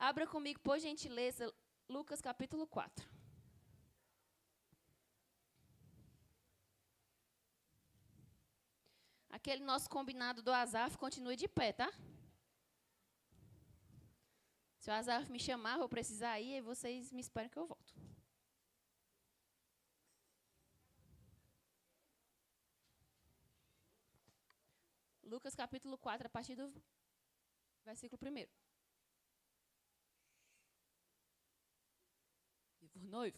Abra comigo, por gentileza, Lucas capítulo 4. Aquele nosso combinado do Asaf continua de pé, tá? Se o Asaf me chamar, vou precisar ir, e vocês me esperem que eu volto. Lucas capítulo 4, a partir do versículo 1. Vivo noivo.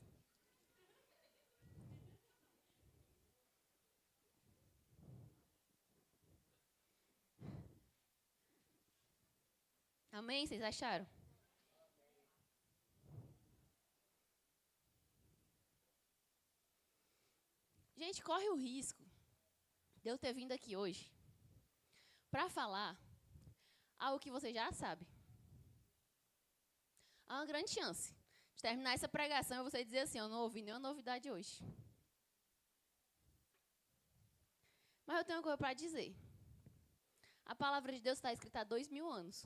Amém? Vocês acharam? Gente, corre o risco de eu ter vindo aqui hoje para falar algo que você já sabe. Há uma grande chance de terminar essa pregação e você dizer assim, eu não ouvi nenhuma novidade hoje. Mas eu tenho uma coisa para dizer. A palavra de Deus está escrita há 2000 anos.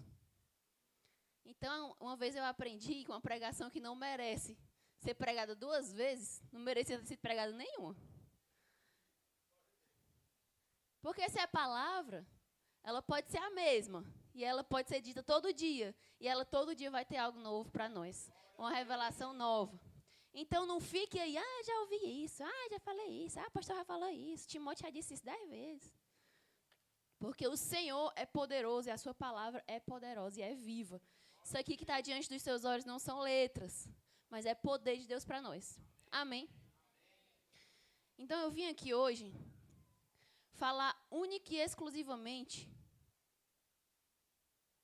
Então, uma vez eu aprendi que uma pregação que não merece ser pregada 2 vezes, não merecia ter sido pregada nenhuma. Porque se é palavra, ela pode ser a mesma. E ela pode ser dita todo dia. E ela todo dia vai ter algo novo para nós. Uma revelação nova. Então não fique aí, já ouvi isso, já falei isso, o pastor já falou isso, Timóteo já disse isso 10 vezes. Porque o Senhor é poderoso e a sua palavra é poderosa e é viva. Isso aqui que está diante dos seus olhos não são letras, mas é poder de Deus para nós. Amém? Então eu vim aqui hoje falar única e exclusivamente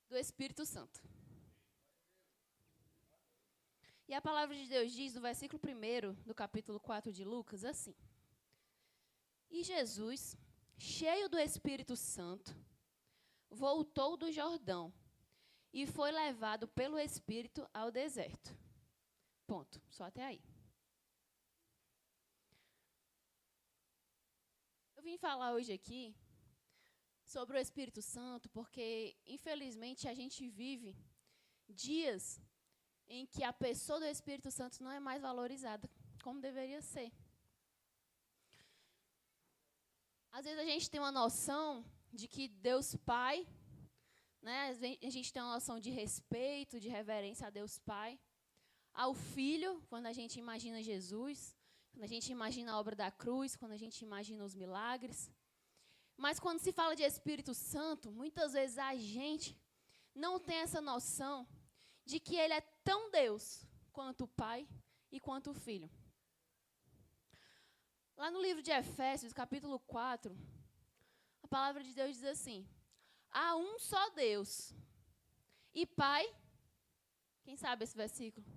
do Espírito Santo. E a palavra de Deus diz no versículo 1 do capítulo 4 de Lucas assim: E Jesus, cheio do Espírito Santo, voltou do Jordão e foi levado pelo Espírito ao deserto. Ponto. Só até aí. Eu vim falar hoje aqui sobre o Espírito Santo porque, infelizmente, a gente vive dias em que a pessoa do Espírito Santo não é mais valorizada como deveria ser. Às vezes a gente tem uma noção de que Deus Pai, né, a gente tem uma noção de respeito, de reverência a Deus Pai, ao Filho, quando a gente imagina Jesus, quando a gente imagina a obra da cruz, quando a gente imagina os milagres. Mas quando se fala de Espírito Santo, muitas vezes a gente não tem essa noção de que Ele é tão Deus quanto o Pai e quanto o Filho. Lá no livro de Efésios, capítulo 4, a palavra de Deus diz assim: há um só Deus e Pai, quem sabe esse versículo?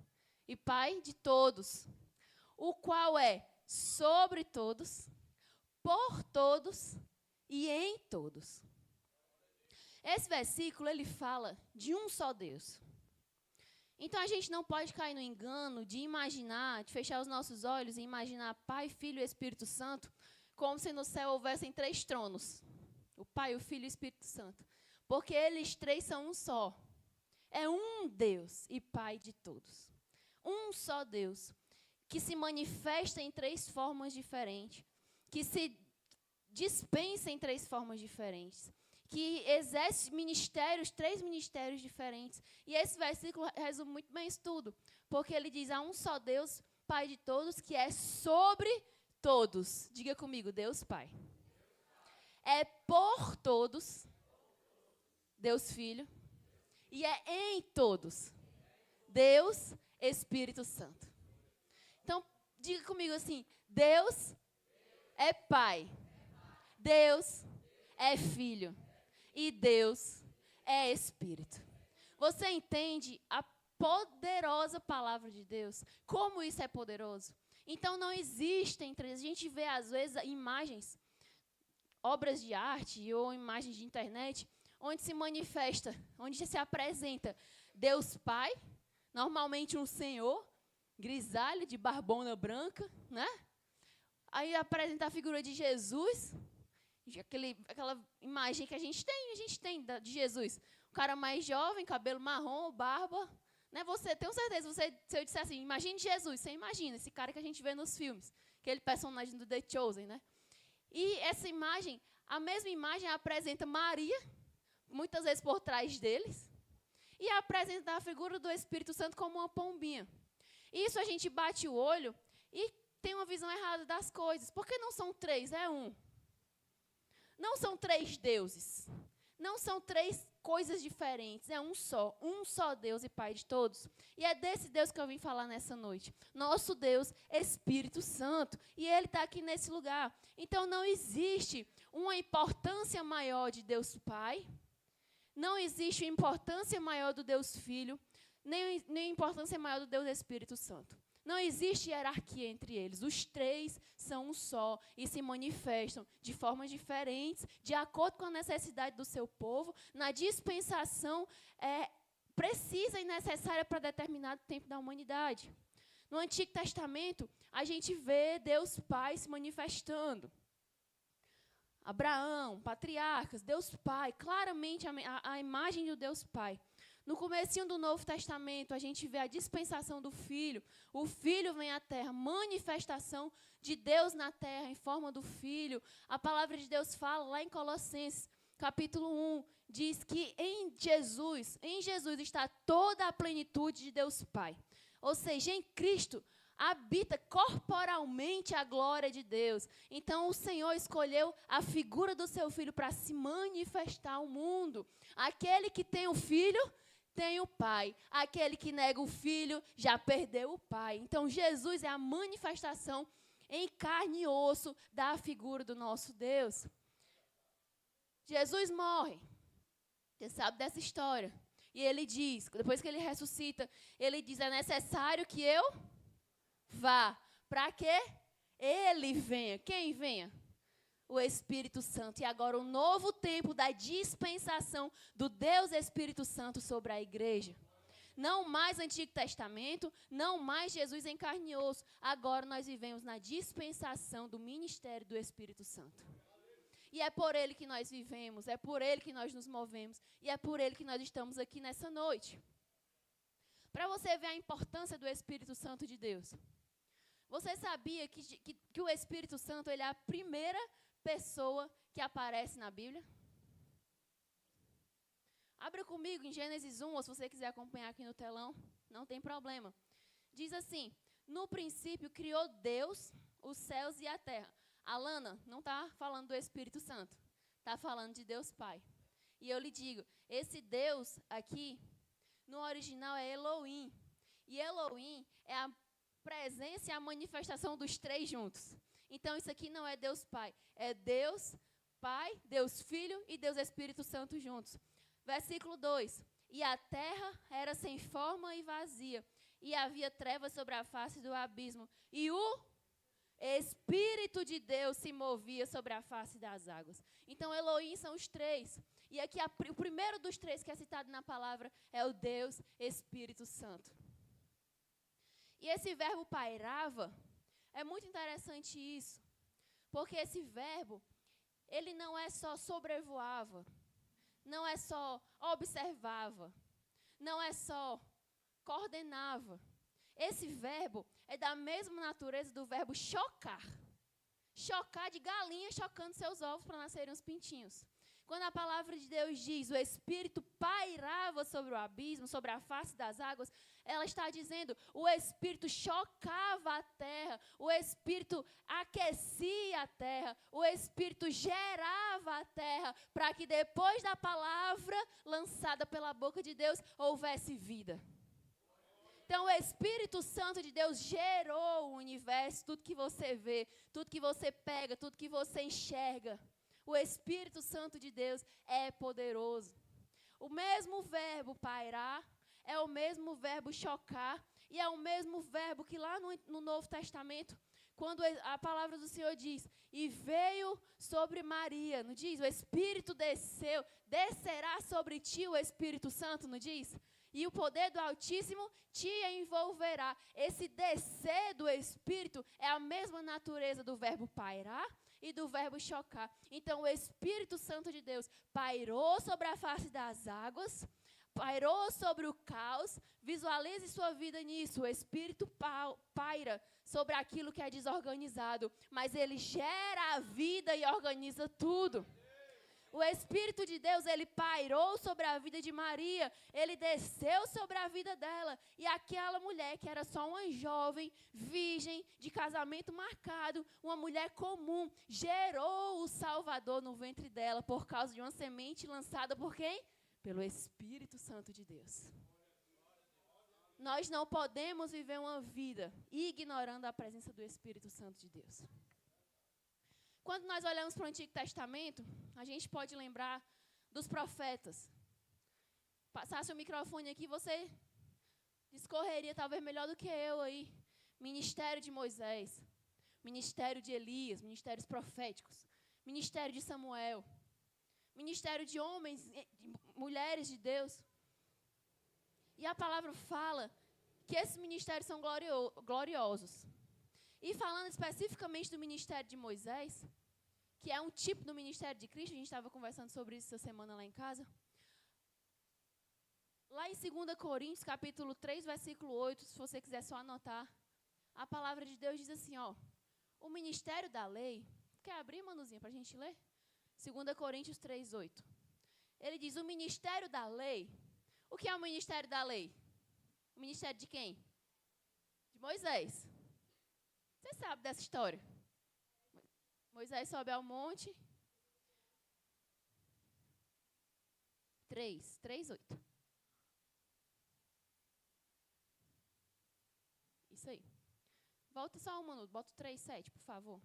E Pai de todos, o qual é sobre todos, por todos e em todos. Esse versículo, ele fala de um só Deus. Então, a gente não pode cair no engano de imaginar, de fechar os nossos olhos e imaginar Pai, Filho e Espírito Santo como se no céu houvessem 3 tronos. O Pai, o Filho e o Espírito Santo. Porque eles 3 são um só. É um Deus e Pai de todos. Um só Deus que se manifesta em 3 formas diferentes, que se dispensa em 3 formas diferentes, que exerce ministérios, 3 ministérios diferentes. E esse versículo resume muito bem isso tudo, porque ele diz: há um só Deus, Pai de todos, que é sobre todos. Diga comigo, Deus Pai. É por todos, Deus Filho, e é em todos, Deus Espírito Santo. Então, diga comigo assim: Deus é Pai, Deus é Filho e Deus é Espírito. Você entende a poderosa palavra de Deus? Como isso é poderoso? Então não existem, a gente vê às vezes imagens, obras de arte ou imagens de internet, onde se manifesta, onde se apresenta Deus Pai, normalmente um senhor, grisalho, de barbona branca, né? Aí apresenta a figura de Jesus, aquela imagem que a gente tem de Jesus. Um cara mais jovem, cabelo marrom, barba, Né? Você, tenho certeza, se eu disser assim, imagine Jesus, você imagina esse cara que a gente vê nos filmes, aquele personagem do The Chosen, né? E essa imagem, a mesma imagem apresenta Maria, muitas vezes por trás deles, e apresenta a figura do Espírito Santo como uma pombinha. Isso a gente bate o olho e tem uma visão errada das coisas. Porque não são três, é um. Não são três deuses. Não são três coisas diferentes. É um só Deus e Pai de todos. E é desse Deus que eu vim falar nessa noite. Nosso Deus, Espírito Santo. E Ele está aqui nesse lugar. Então não existe uma importância maior de Deus Pai. Não existe importância maior do Deus Filho, nem importância maior do Deus Espírito Santo. Não existe hierarquia entre eles. Os três são um só e se manifestam de formas diferentes, de acordo com a necessidade do seu povo, na dispensação precisa e necessária para determinado tempo da humanidade. No Antigo Testamento, a gente vê Deus Pai se manifestando. Abraão, patriarcas, Deus Pai, claramente a imagem do Deus Pai. No comecinho do Novo Testamento, a gente vê a dispensação do Filho. O Filho vem à Terra, manifestação de Deus na Terra, em forma do Filho. A palavra de Deus fala lá em Colossenses, capítulo 1, diz que em Jesus está toda a plenitude de Deus Pai. Ou seja, em Cristo habita corporalmente a glória de Deus. Então, o Senhor escolheu a figura do seu Filho para se manifestar ao mundo. Aquele que tem o Filho, tem o Pai. Aquele que nega o Filho, já perdeu o Pai. Então, Jesus é a manifestação em carne e osso da figura do nosso Deus. Jesus morre. Você sabe dessa história. E ele diz, depois que ele ressuscita, ele diz, é necessário que eu vá, para que ele venha. Quem venha? O Espírito Santo. E agora o novo tempo da dispensação do Deus Espírito Santo sobre a igreja. Não mais Antigo Testamento, não mais Jesus em carne e osso. Agora nós vivemos na dispensação do ministério do Espírito Santo. E é por ele que nós vivemos, é por ele que nós nos movemos, e é por ele que nós estamos aqui nessa noite. Para você ver a importância do Espírito Santo de Deus. Você sabia que o Espírito Santo ele é a primeira pessoa que aparece na Bíblia? Abra comigo em Gênesis 1, ou se você quiser acompanhar aqui no telão, não tem problema. Diz assim, no princípio criou Deus os céus e a terra. Alana não está falando do Espírito Santo, está falando de Deus Pai. E eu lhe digo, esse Deus aqui, no original é Elohim. E Elohim é a presença e a manifestação dos três juntos. Então, isso aqui não é Deus Pai. É Deus Pai, Deus Filho e Deus Espírito Santo juntos. Versículo 2. E a terra era sem forma e vazia, e havia trevas sobre a face do abismo, e o Espírito de Deus se movia sobre a face das águas. Então, Elohim são os três. E aqui, o primeiro dos três que é citado na palavra é o Deus Espírito Santo. E esse verbo pairava, é muito interessante isso, porque esse verbo, ele não é só sobrevoava, não é só observava, não é só coordenava. Esse verbo é da mesma natureza do verbo chocar. Chocar de galinha chocando seus ovos para nascerem os pintinhos. Quando a palavra de Deus diz, o Espírito pairava sobre o abismo, sobre a face das águas, ela está dizendo, o Espírito chocava a terra, o Espírito aquecia a terra, o Espírito gerava a terra, para que depois da palavra lançada pela boca de Deus, houvesse vida. Então, o Espírito Santo de Deus gerou o universo, tudo que você vê, tudo que você pega, tudo que você enxerga. O Espírito Santo de Deus é poderoso. O mesmo verbo pairar é o mesmo verbo chocar e é o mesmo verbo que lá no Novo Testamento, quando a palavra do Senhor diz, e veio sobre Maria, não diz? O Espírito desceu, descerá sobre ti o Espírito Santo, não diz? E o poder do Altíssimo te envolverá. Esse descer do Espírito é a mesma natureza do verbo pairar e do verbo chocar. Então, o Espírito Santo de Deus pairou sobre a face das águas, pairou sobre o caos. Visualize sua vida nisso. O Espírito paira sobre aquilo que é desorganizado, mas ele gera a vida e organiza tudo. O Espírito de Deus, ele pairou sobre a vida de Maria, ele desceu sobre a vida dela. E aquela mulher que era só uma jovem, virgem, de casamento marcado, uma mulher comum, gerou o Salvador no ventre dela por causa de uma semente lançada por quem? Pelo Espírito Santo de Deus. Nós não podemos viver uma vida ignorando a presença do Espírito Santo de Deus. Quando nós olhamos para o Antigo Testamento, a gente pode lembrar dos profetas. Passasse o microfone aqui, você discorreria talvez melhor do que eu aí. Ministério de Moisés, ministério de Elias, ministérios proféticos, ministério de Samuel, ministério de homens, de mulheres de Deus. E a palavra fala que esses ministérios são gloriosos. E falando especificamente do ministério de Moisés, que é um tipo do ministério de Cristo, a gente estava conversando sobre isso essa semana lá em casa. Lá em 2 Coríntios, capítulo 3, versículo 8, se você quiser só anotar, a palavra de Deus diz assim, ó, o ministério da lei, quer abrir, Manuzinha, para a gente ler? 2 Coríntios 3, 8. Ele diz, o ministério da lei, o que é o ministério da lei? O ministério de quem? De Moisés. Você sabe dessa história? Moisés sobe ao monte. 3, 8. Isso aí. Volta só um minuto, bota o 3, 7, por favor.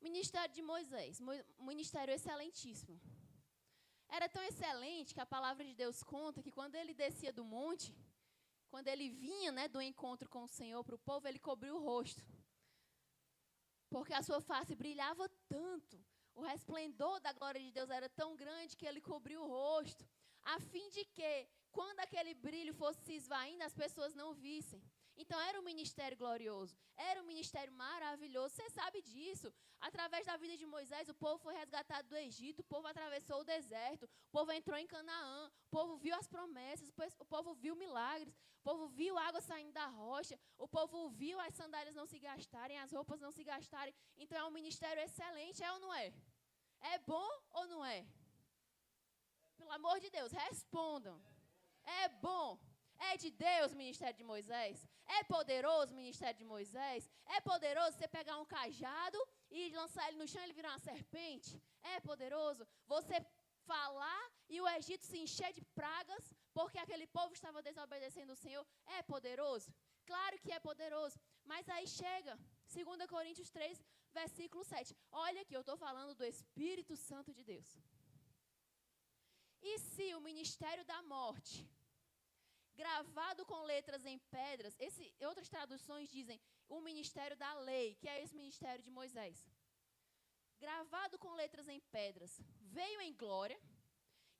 Ministério de Moisés, ministério excelentíssimo. Era tão excelente que a palavra de Deus conta que quando ele descia do monte, quando ele vinha, né, do encontro com o Senhor para o povo, ele cobriu o rosto. Porque a sua face brilhava tanto, o resplendor da glória de Deus era tão grande que ele cobriu o rosto, a fim de que, quando aquele brilho fosse se esvaindo, as pessoas não vissem. Então, era um ministério glorioso, era um ministério maravilhoso, você sabe disso. Através da vida de Moisés, o povo foi resgatado do Egito, o povo atravessou o deserto, o povo entrou em Canaã, o povo viu as promessas, o povo viu milagres, o povo viu água saindo da rocha, o povo viu as sandálias não se gastarem, as roupas não se gastarem. Então, é um ministério excelente, é ou não é? É bom ou não é? Pelo amor de Deus, respondam. É bom. É de Deus o ministério de Moisés? É poderoso o ministério de Moisés? É poderoso você pegar um cajado e lançar ele no chão e ele virar uma serpente? É poderoso você falar e o Egito se encher de pragas porque aquele povo estava desobedecendo o Senhor? É poderoso? Claro que é poderoso. Mas aí chega, 2 Coríntios 3, versículo 7. Olha aqui, eu estou falando do Espírito Santo de Deus. E se o ministério da morte, gravado com letras em pedras, outras traduções dizem o ministério da lei, que é esse ministério de Moisés, gravado com letras em pedras, veio em glória,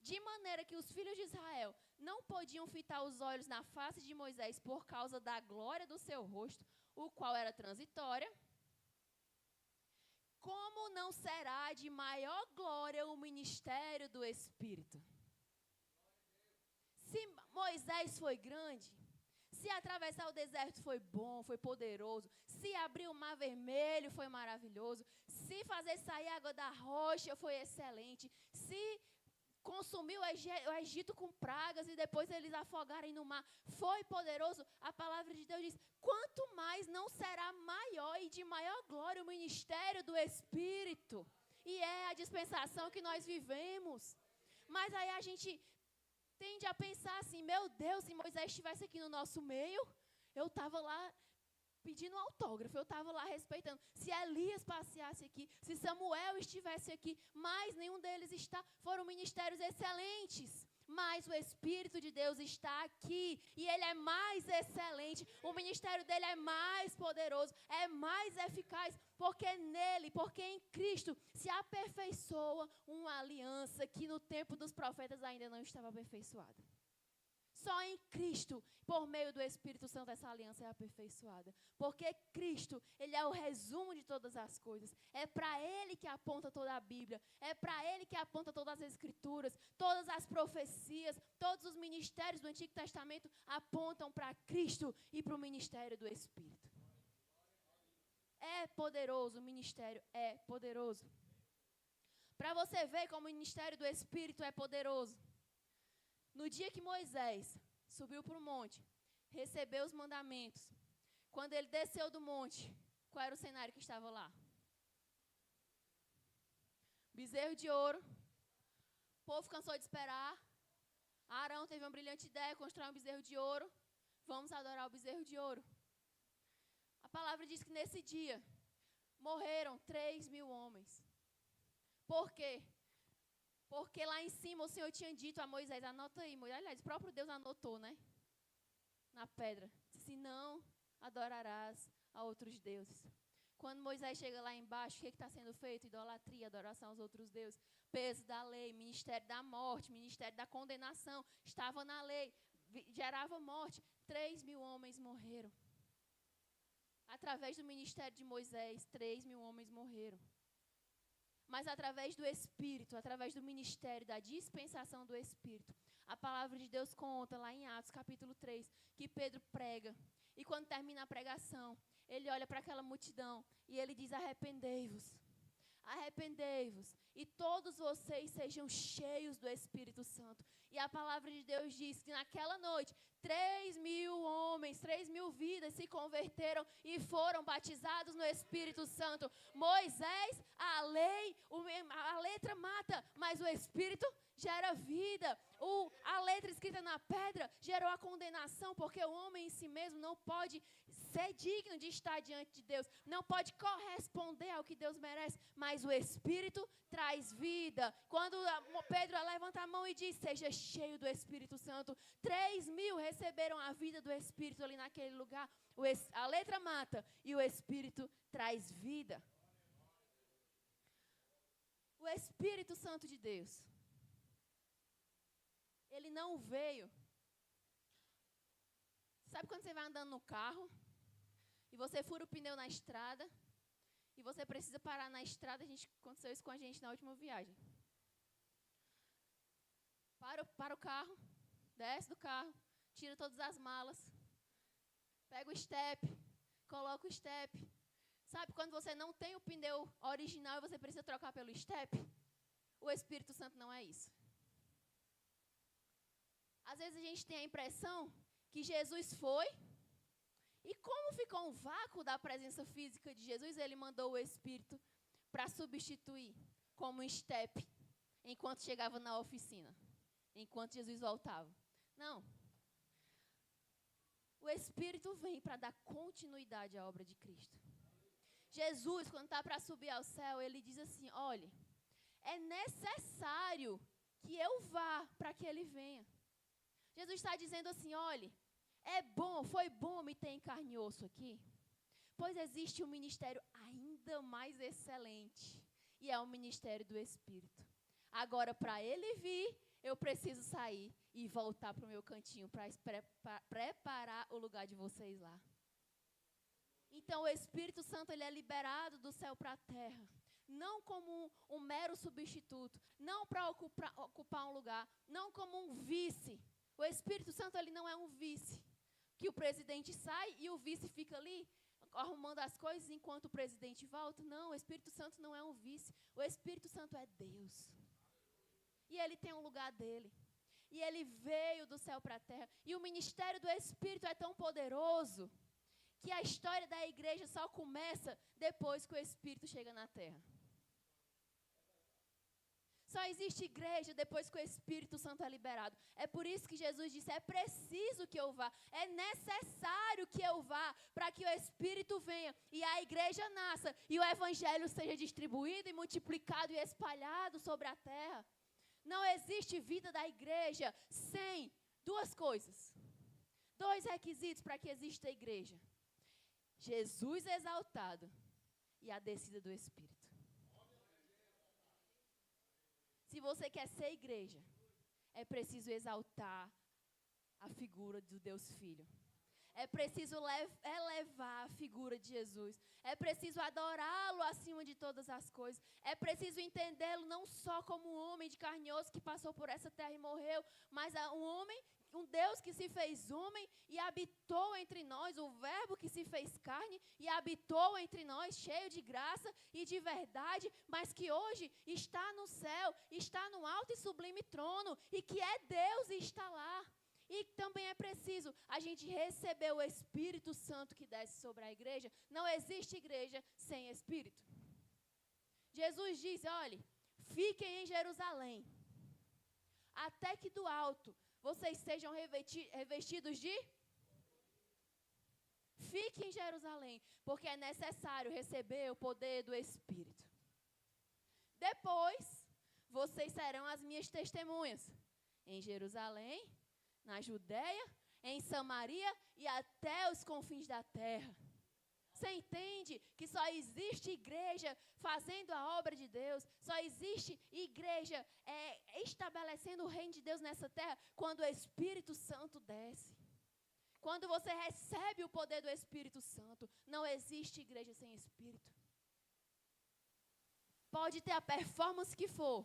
de maneira que os filhos de Israel não podiam fitar os olhos na face de Moisés por causa da glória do seu rosto, o qual era transitória. Como não será de maior glória o ministério do Espírito? Se Moisés foi grande, se atravessar o deserto foi bom, foi poderoso, se abrir o mar vermelho foi maravilhoso, se fazer sair água da rocha foi excelente, se consumir o Egito com pragas e depois eles afogarem no mar foi poderoso, a palavra de Deus diz, quanto mais não será maior e de maior glória o ministério do Espírito. E é a dispensação que nós vivemos. Mas aí a gente tende a pensar assim, meu Deus, se Moisés estivesse aqui no nosso meio, eu estava lá pedindo um autógrafo, eu estava lá respeitando. Se Elias passeasse aqui, se Samuel estivesse aqui, mas nenhum deles está, foram ministérios excelentes. Mas o Espírito de Deus está aqui e ele é mais excelente, o ministério dele é mais poderoso, é mais eficaz, porque nele, porque em Cristo se aperfeiçoa uma aliança que no tempo dos profetas ainda não estava aperfeiçoada. só em Cristo, por meio do Espírito Santo, essa aliança é aperfeiçoada. Porque Cristo, Ele é o resumo de todas as coisas. É para Ele que aponta toda a Bíblia. É para Ele que aponta todas as Escrituras, todas as profecias, todos os ministérios do Antigo Testamento apontam para Cristo e para o ministério do Espírito. É poderoso, o ministério é poderoso. Para você ver como o ministério do Espírito é poderoso. No dia que Moisés subiu para o monte, recebeu os mandamentos, quando ele desceu do monte, qual era o cenário que estava lá? Bezerro de ouro. O povo cansou de esperar. Arão teve uma brilhante ideia, construiu um bezerro de ouro. Vamos adorar o bezerro de ouro. A palavra diz que nesse dia morreram 3.000 homens. Por quê? Porque lá em cima o Senhor tinha dito a Moisés, anota aí, Moisés, aliás, o próprio Deus anotou, né? Na pedra. Disse assim, não adorarás a outros deuses. Quando Moisés chega lá embaixo, o que está sendo feito? Idolatria, adoração aos outros deuses. Peso da lei, ministério da morte, ministério da condenação. Estava na lei, gerava morte. 3.000 homens morreram. Através do ministério de Moisés, 3.000 homens morreram. Mas através do Espírito, através do ministério, da dispensação do Espírito, a palavra de Deus conta lá em Atos capítulo 3, que Pedro prega. E quando termina a pregação, ele olha para aquela multidão e ele diz, arrependei-vos. Arrependei-vos e todos vocês sejam cheios do Espírito Santo. E a palavra de Deus diz que naquela noite, 3.000 homens, 3.000 vidas se converteram e foram batizados no Espírito Santo. Moisés, a lei, a letra mata, mas o Espírito gera vida. A letra escrita na pedra gerou a condenação, porque o homem em si mesmo não pode ser digno de estar diante de Deus, não pode corresponder ao que Deus merece, mas o Espírito traz vida. Quando Pedro levanta a mão e diz, seja cheio do Espírito Santo, 3.000 receberam a vida do Espírito ali naquele lugar. A letra mata e o Espírito traz vida. O Espírito Santo de Deus, ele não veio. Sabe quando você vai andando no carro e você fura o pneu na estrada e você precisa parar na estrada? Aconteceu isso com a gente na última viagem. Para o carro, desce do carro, tira todas as malas, pega o step, coloca o step. Sabe quando você não tem o pneu original e você precisa trocar pelo step? O Espírito Santo não é isso. Às vezes a gente tem a impressão que Jesus foi, e como ficou um vácuo da presença física de Jesus, ele mandou o Espírito para substituir como um step, enquanto chegava na oficina, enquanto Jesus voltava. Não. O Espírito vem para dar continuidade à obra de Cristo. Jesus, quando está para subir ao céu, ele diz assim, olha, é necessário que eu vá para que ele venha. Jesus está dizendo assim, olha, foi bom me ter em carne e osso aqui, pois existe um ministério ainda mais excelente, e é o ministério do Espírito. Agora, para ele vir, eu preciso sair e voltar para o meu cantinho, para preparar o lugar de vocês lá. Então, o Espírito Santo, ele é liberado do céu para a terra, não como um mero substituto, não para ocupar um lugar, não como um vice. O Espírito Santo, ele não é um vice, que o presidente sai e o vice fica ali arrumando as coisas enquanto o presidente volta. Não, o Espírito Santo não é um vice. O Espírito Santo é Deus. E ele tem um lugar dele. E ele veio do céu para a terra. E o ministério do Espírito é tão poderoso que a história da igreja só começa depois que o Espírito chega na terra. Só existe igreja depois que o Espírito Santo é liberado. É por isso que Jesus disse, é preciso que eu vá, é necessário que eu vá, para que o Espírito venha e a igreja nasça, e o Evangelho seja distribuído e multiplicado e espalhado sobre a terra. Não existe vida da igreja sem duas coisas. 2 requisitos para que exista a igreja. Jesus exaltado e a descida do Espírito. Se você quer ser igreja, é preciso exaltar a figura do Deus Filho. É preciso elevar a figura de Jesus. É preciso adorá-lo acima de todas as coisas. É preciso entendê-lo não só como um homem de carne e osso que passou por essa terra e morreu, mas um Deus que se fez homem e habitou entre nós, o Verbo que se fez carne e habitou entre nós, cheio de graça e de verdade, mas que hoje está no céu, está no alto e sublime trono, e que é Deus e está lá. E também é preciso a gente receber o Espírito Santo que desce sobre a igreja. Não existe igreja sem Espírito. Jesus diz, olhe, fiquem em Jerusalém, até que do alto vocês sejam revestidos de... Fiquem em Jerusalém, porque é necessário receber o poder do Espírito. Depois, vocês serão as minhas testemunhas em Jerusalém, na Judéia, em Samaria e até os confins da terra. Você entende que só existe igreja fazendo a obra de Deus, só existe igreja estabelecendo o reino de Deus nessa terra quando o Espírito Santo desce. Quando você recebe o poder do Espírito Santo, não existe igreja sem Espírito. Pode ter a performance que for,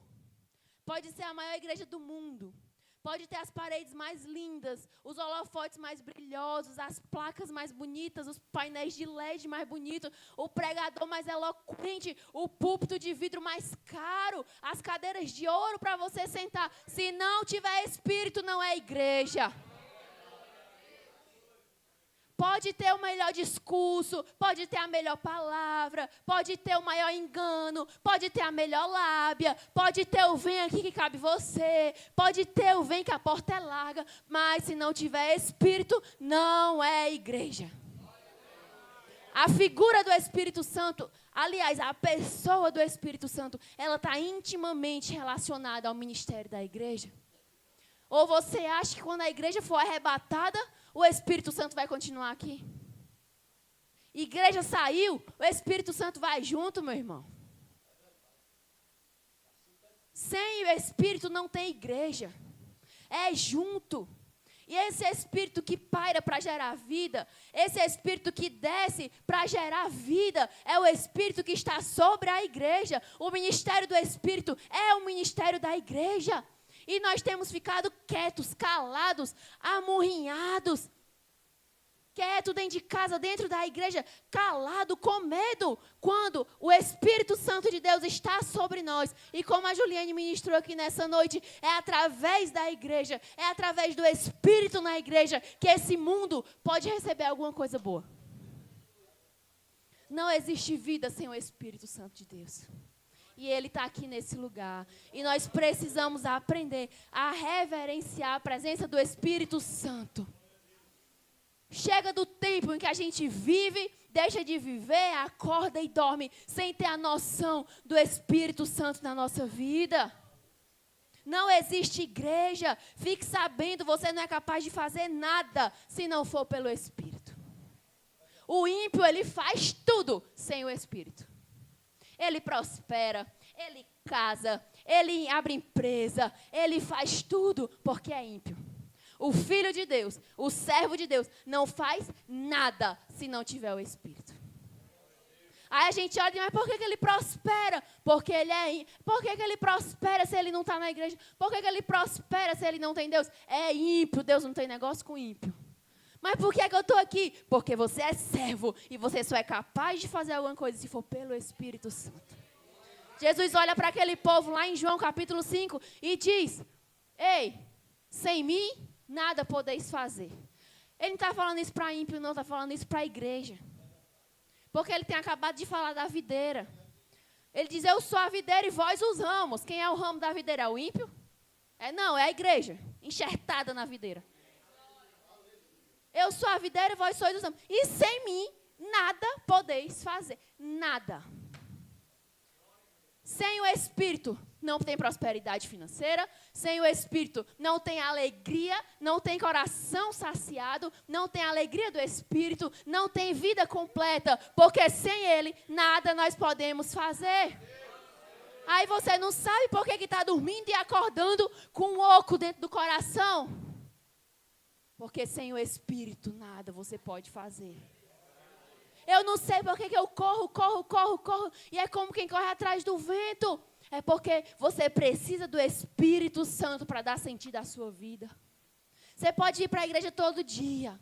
pode ser a maior igreja do mundo, pode ter as paredes mais lindas, os holofotes mais brilhosos, as placas mais bonitas, os painéis de LED mais bonitos, o pregador mais eloquente, o púlpito de vidro mais caro, as cadeiras de ouro para você sentar. Se não tiver Espírito, não é igreja. Pode ter o melhor discurso, pode ter a melhor palavra, pode ter o maior engano, pode ter a melhor lábia, pode ter o vem aqui que cabe você, pode ter o vem que a porta é larga, mas se não tiver Espírito, não é igreja. A figura do Espírito Santo, aliás, a pessoa do Espírito Santo, ela está intimamente relacionada ao ministério da igreja. Ou você acha que quando a igreja for arrebatada, o Espírito Santo vai continuar aqui? Igreja saiu, o Espírito Santo vai junto, meu irmão. Sem o Espírito não tem igreja. É junto. E esse Espírito que paira para gerar vida, esse Espírito que desce para gerar vida, é o Espírito que está sobre a igreja. O ministério do Espírito é o ministério da igreja. E nós temos ficado quietos, calados, amurrinhados. Quieto dentro de casa, dentro da igreja, calado, com medo. Quando o Espírito Santo de Deus está sobre nós. E como a Juliane ministrou aqui nessa noite, é através da igreja, é através do Espírito na igreja, que esse mundo pode receber alguma coisa boa. Não existe vida sem o Espírito Santo de Deus. E Ele está aqui nesse lugar. E nós precisamos aprender a reverenciar a presença do Espírito Santo. Chega do tempo em que a gente vive, deixa de viver, acorda e dorme, sem ter a noção do Espírito Santo na nossa vida. Não existe igreja. Fique sabendo, você não é capaz de fazer nada se não for pelo Espírito. O ímpio, ele faz tudo sem o Espírito. Ele prospera, ele casa, ele abre empresa, ele faz tudo porque é ímpio. O Filho de Deus, o servo de Deus, não faz nada se não tiver o Espírito. Aí a gente olha e diz, mas por que ele prospera? Porque ele é ímpio. Por que ele prospera se ele não está na igreja? Por que ele prospera se ele não tem Deus? É ímpio, Deus não tem negócio com ímpio. Mas por que eu estou aqui? Porque você é servo e você só é capaz de fazer alguma coisa se for pelo Espírito Santo. Jesus olha para aquele povo lá em João capítulo 5 e diz, ei, sem mim nada podeis fazer. Ele não está falando isso para ímpio, não, está falando isso para a igreja. Porque ele tem acabado de falar da videira. Ele diz, eu sou a videira e vós os ramos. Quem é o ramo da videira? É o ímpio? Não, é a igreja, enxertada na videira. Eu sou a videira e vós sois os ramos. E sem mim, nada podeis fazer. Nada. Sem o Espírito, não tem prosperidade financeira. Sem o Espírito, não tem alegria. Não tem coração saciado. Não tem alegria do Espírito. Não tem vida completa. Porque sem Ele, nada nós podemos fazer. Aí você não sabe por que está dormindo e acordando com um oco dentro do coração. Porque sem o Espírito nada você pode fazer. Eu não sei por que eu corro. E é como quem corre atrás do vento. É porque você precisa do Espírito Santo para dar sentido à sua vida. Você pode ir para a igreja todo dia.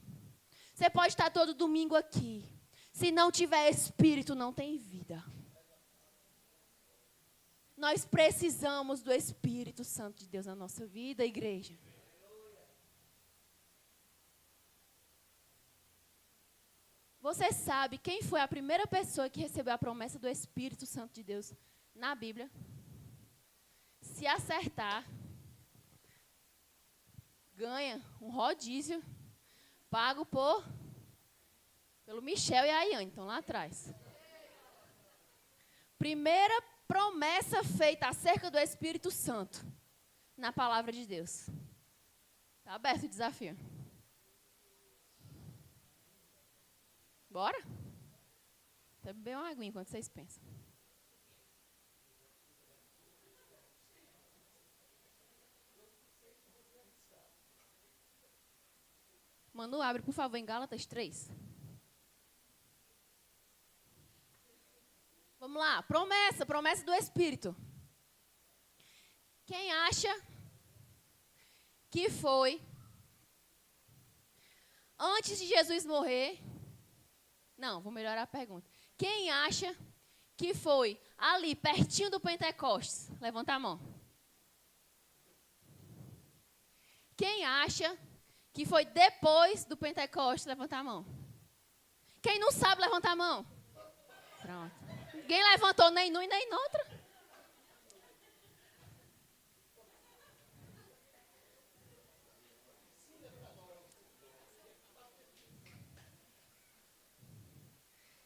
Você pode estar todo domingo aqui. Se não tiver Espírito, não tem vida. Nós precisamos do Espírito Santo de Deus na nossa vida, igreja. Você sabe quem foi a primeira pessoa que recebeu a promessa do Espírito Santo de Deus na Bíblia? Se acertar, ganha um rodízio pago pelo Michel e a Iane, estão lá atrás. Primeira promessa feita acerca do Espírito Santo na palavra de Deus. Está aberto o desafio. Bora? Até beber uma aguinha enquanto vocês pensam. Manu, abre, por favor, em Gálatas 3. Vamos lá, promessa do Espírito. Quem acha que foi antes de Jesus morrer? Não, vou melhorar a pergunta. Quem acha que foi ali, pertinho do Pentecostes? Levanta a mão. Quem acha que foi depois do Pentecostes? Levanta a mão. Quem não sabe, levanta a mão. Pronto. Ninguém levantou nem num e nem noutra.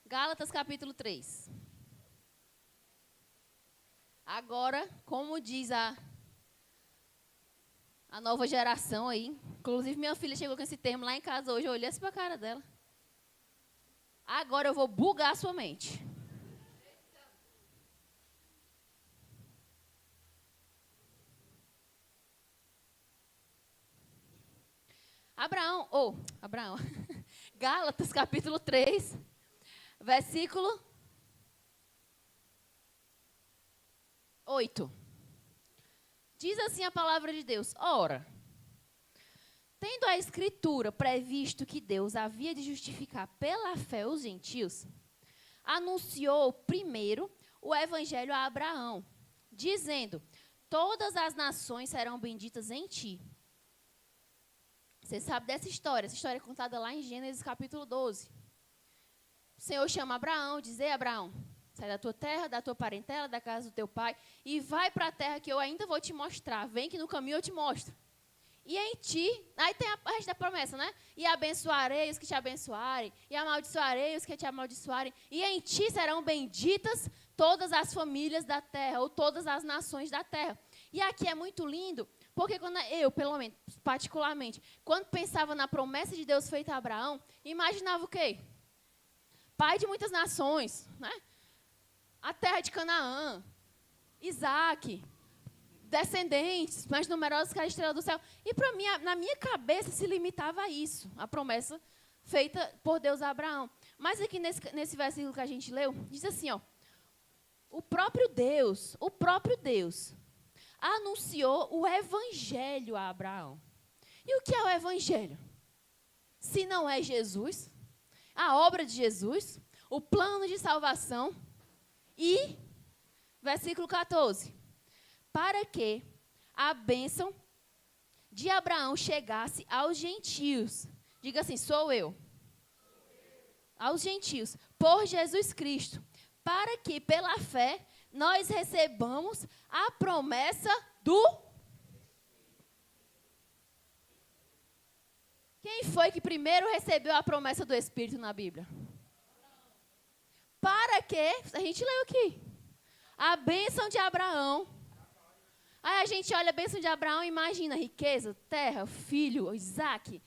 Gálatas capítulo 3. Agora, como diz a nova geração aí, inclusive minha filha chegou com esse termo lá em casa hoje, eu olhei assim para a cara dela. Agora eu vou bugar a sua mente. Abraão, Gálatas capítulo 3, versículo 8. Diz assim a palavra de Deus: ora, tendo a Escritura previsto que Deus havia de justificar pela fé os gentios, anunciou primeiro o evangelho a Abraão, dizendo: todas as nações serão benditas em ti. Você sabe dessa história? Essa história é contada lá em Gênesis capítulo 12. O Senhor chama Abraão, diz: ei, Abraão, sai da tua terra, da tua parentela, da casa do teu pai, e vai para a terra que eu ainda vou te mostrar. Vem que no caminho eu te mostro. E em ti, aí tem a resto da promessa, né? E abençoarei os que te abençoarem, e amaldiçoarei os que te amaldiçoarem, e em ti serão benditas todas as famílias da terra, ou todas as nações da terra. E aqui é muito lindo, porque quando eu, pelo menos, particularmente, quando pensava na promessa de Deus feita a Abraão, imaginava o quê? Pai de muitas nações, né? A terra de Canaã, Isaac, descendentes mais numerosos que a estrela do céu. E para mim, na minha cabeça, se limitava a isso, a promessa feita por Deus a Abraão. Mas aqui nesse versículo que a gente leu, diz assim, ó, o próprio Deus anunciou o evangelho a Abraão. E o que é o evangelho? Se não é Jesus, a obra de Jesus, o plano de salvação e, versículo 14, para que a bênção de Abraão chegasse aos gentios. Diga assim, sou eu. Aos gentios, por Jesus Cristo, para que pela fé nós recebamos a promessa do... Quem foi que primeiro recebeu a promessa do Espírito na Bíblia? Para que, a gente leu aqui, a bênção de Abraão. Aí a gente olha a bênção de Abraão e imagina riqueza, terra, filho, Isaac,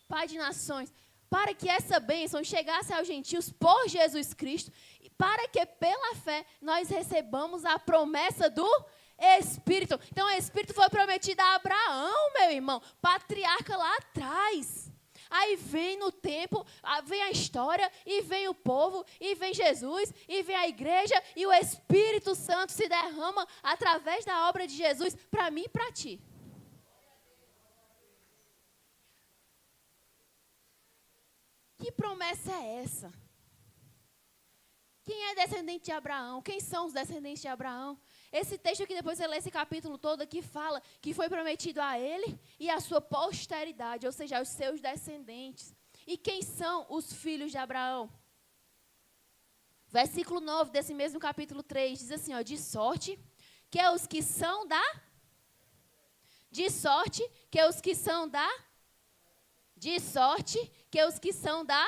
pai de nações. Para que essa bênção chegasse aos gentios por Jesus Cristo, e para que pela fé nós recebamos a promessa do Espírito. Então o Espírito foi prometido a Abraão, meu irmão, patriarca lá atrás. Aí vem no tempo, vem a história, e vem o povo, e vem Jesus, e vem a igreja, e o Espírito Santo se derrama através da obra de Jesus para mim e para ti. Que promessa é essa? Quem é descendente de Abraão? Quem são os descendentes de Abraão? Esse texto aqui, depois você lê esse capítulo todo aqui, fala que foi prometido a ele e a sua posteridade, ou seja, aos seus descendentes. E quem são os filhos de Abraão? Versículo 9 desse mesmo capítulo 3 diz assim, ó, de sorte que os que são da... De sorte que os que são da... De sorte que os que são da...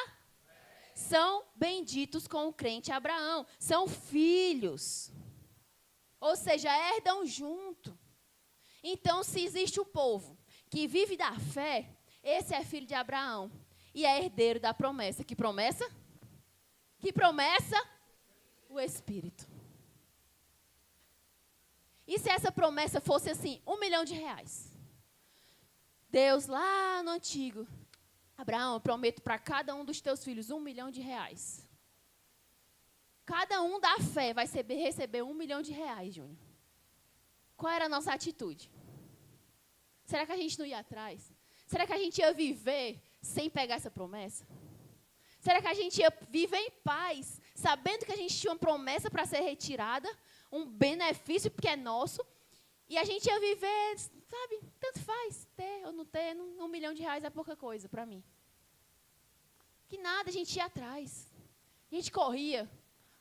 São benditos com o crente Abraão. São filhos. Ou seja, herdam junto. Então, se existe um povo que vive da fé, esse é filho de Abraão. E é herdeiro da promessa. Que promessa? Que promessa? O Espírito. E se essa promessa fosse assim, R$1 milhão? Deus lá no antigo... Abraão, eu prometo para cada um dos teus filhos R$1 milhão. Cada um da fé vai receber R$1 milhão, Júnior. Qual era a nossa atitude? Será que a gente não ia atrás? Será que a gente ia viver sem pegar essa promessa? Será que a gente ia viver em paz, sabendo que a gente tinha uma promessa para ser retirada, um benefício que é nosso, e a gente ia viver, sabe, tanto faz, ter ou não ter, R$1 milhão é pouca coisa para mim. Que nada, a gente ia atrás. A gente corria.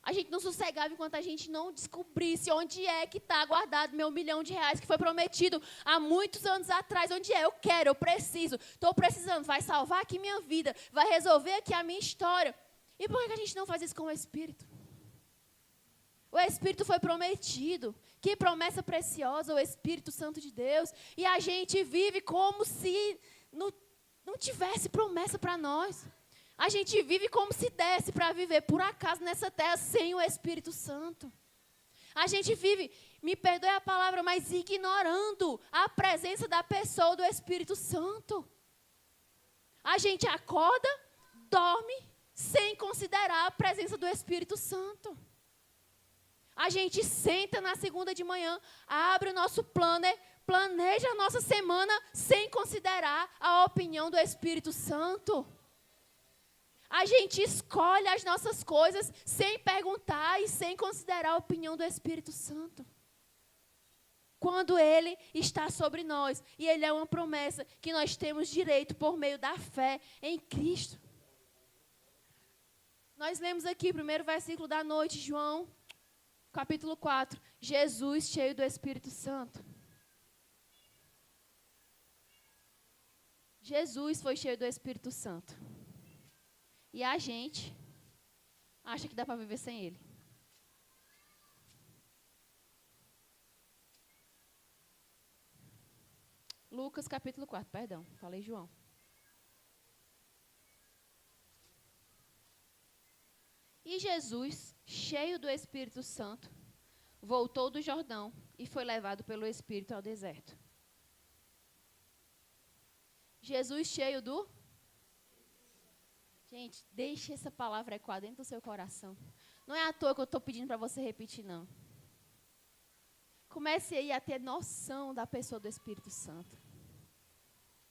A gente não sossegava enquanto a gente não descobrisse onde é que está guardado meu R$1 milhão que foi prometido há muitos anos atrás. Onde é? Eu quero, eu preciso, estou precisando. Vai salvar aqui minha vida, vai resolver aqui a minha história. E por que a gente não faz isso com o Espírito? O Espírito foi prometido. Que promessa preciosa, o Espírito Santo de Deus. E a gente vive como se não tivesse promessa para nós. A gente vive como se desse para viver por acaso nessa terra sem o Espírito Santo. A gente vive, me perdoe a palavra, mas ignorando a presença da pessoa do Espírito Santo. A gente acorda, dorme, sem considerar a presença do Espírito Santo. A gente senta na segunda de manhã, abre o nosso planner, planeja a nossa semana sem considerar a opinião do Espírito Santo. A gente escolhe as nossas coisas sem perguntar e sem considerar a opinião do Espírito Santo. Quando Ele está sobre nós, e Ele é uma promessa que nós temos direito por meio da fé em Cristo. Nós lemos aqui o primeiro versículo da noite, João, capítulo 4, Jesus cheio do Espírito Santo. Jesus foi cheio do Espírito Santo. E a gente acha que dá para viver sem Ele. Lucas capítulo 4, perdão, falei João. E Jesus, cheio do Espírito Santo, voltou do Jordão e foi levado pelo Espírito ao deserto. Jesus cheio do... Gente, deixe essa palavra ecoar dentro do seu coração. Não é à toa que eu estou pedindo para você repetir, não. Comece aí a ter noção da pessoa do Espírito Santo.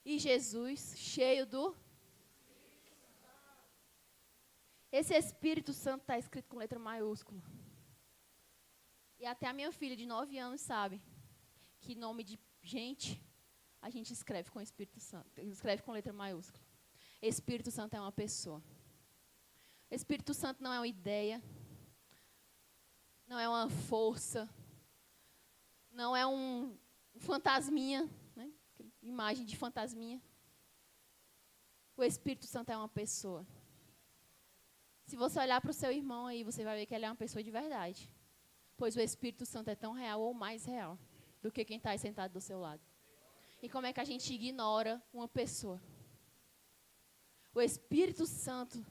E Jesus, cheio do... Esse Espírito Santo está escrito com letra maiúscula. E até a minha filha de 9 anos sabe que nome de gente a gente escreve com Espírito Santo. Escreve com letra maiúscula. Espírito Santo é uma pessoa. Espírito Santo não é uma ideia. Não é uma força. Não é um fantasminha, né? Imagem de fantasminha. O Espírito Santo é uma pessoa. Se você olhar para o seu irmão aí, você vai ver que ele é uma pessoa de verdade. Pois o Espírito Santo é tão real ou mais real do que quem está aí sentado do seu lado. E como é que a gente ignora uma pessoa? O Espírito Santo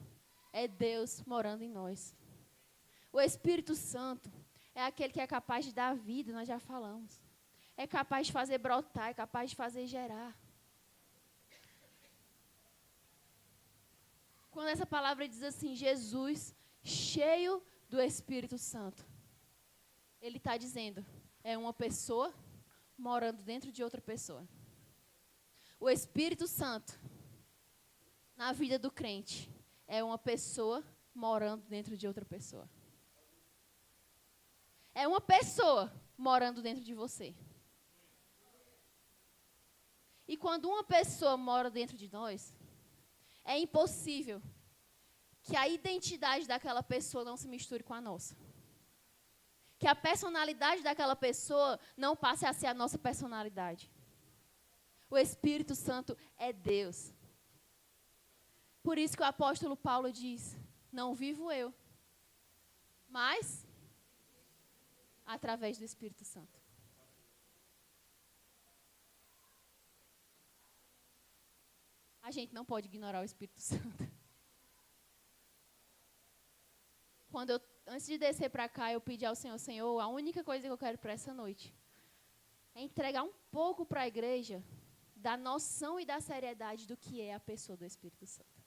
é Deus morando em nós. O Espírito Santo é aquele que é capaz de dar vida, nós já falamos. É capaz de fazer brotar, é capaz de fazer gerar. Quando essa palavra diz assim, Jesus cheio do Espírito Santo, ele está dizendo, é uma pessoa morando dentro de outra pessoa. O Espírito Santo, na vida do crente, é uma pessoa morando dentro de outra pessoa. É uma pessoa morando dentro de você. E quando uma pessoa mora dentro de nós, é impossível que a identidade daquela pessoa não se misture com a nossa. Que a personalidade daquela pessoa não passe a ser a nossa personalidade. O Espírito Santo é Deus. Por isso que o apóstolo Paulo diz, não vivo eu, mas através do Espírito Santo. A gente não pode ignorar o Espírito Santo. Antes de descer para cá, eu pedi ao Senhor, Senhor, a única coisa que eu quero para essa noite é entregar um pouco para a igreja da noção e da seriedade do que é a pessoa do Espírito Santo.